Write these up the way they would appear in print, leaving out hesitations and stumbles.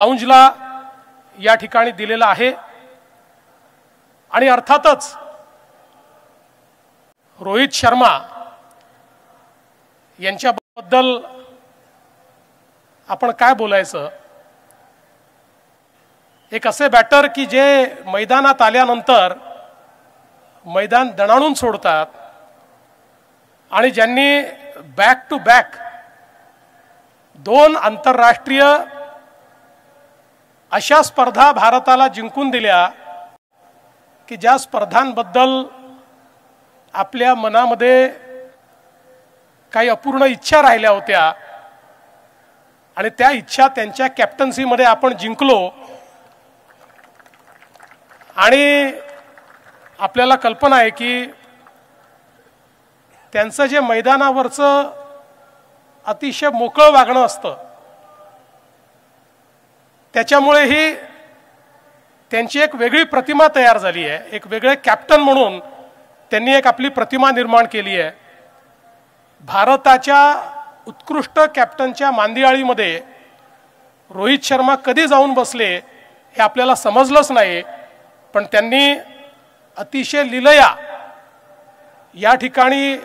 लाउंजला या ठिकाणी दिलेला आहे। आणि अर्थातच रोहित शर्मा यांच्याबद्दल आपण काय बोलायचं। एक असे बॅटर की जे मैदानात आल्यानंतर मैदान दणाणून सोडतात आणि ज्यांनी बॅक टू बॅक 2 आंतरराष्ट्रीय अशा स्पर्धा भारताला जिंकून दिल्या की ज्या स्पर्धांबद्दल आपल्या मनामध्ये काही अपूर्ण इच्छा राहिल्या होत्या आणि त्या इच्छा त्यांच्या कॅप्टन्सीमध्ये आपण जिंकलो। आणि आपल्याला कल्पना आहे की त्यांचं जे मैदानावरचं अतिशय मोकळं वागणं असतं त्याच्यामुळेही त्यांची एक वेगळी प्रतिमा तयार झाली आहे। एक वेगळे कॅप्टन म्हणून त्यांनी एक आपली प्रतिमा निर्माण केली आहे। भारताच्या उत्कृष्ट कॅप्टनच्या मांदियाळीमध्ये रोहित शर्मा कधी जाऊन बसले हे आपल्याला समजलंच नाही, पण त्यांनी अतिशय लीलया या ठिकाणी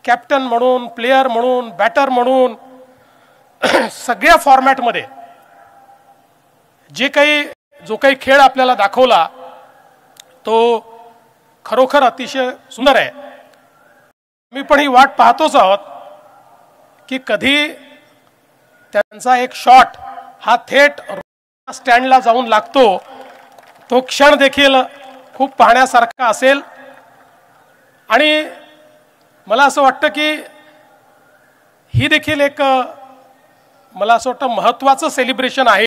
कॅप्टन म्हणून, प्लेयर म्हणून, बॅटर म्हणून सगळ्या फॉर्मॅटमध्ये जो काही खेळ आपल्याला दाखवला तो खरोखर अतिशय सुंदर आहे। मी पण ही वाट पाहतोच आहोत की कधी त्यांचा एक शॉट हा थेट स्टँडला जाऊन लागतो। तो क्षण देखील खूप पाहण्यासारखा असेल आणि मला असं वाटतं की ही देखील एक मला असं वाटतं महत्त्वाचं सेलिब्रेशन आहे।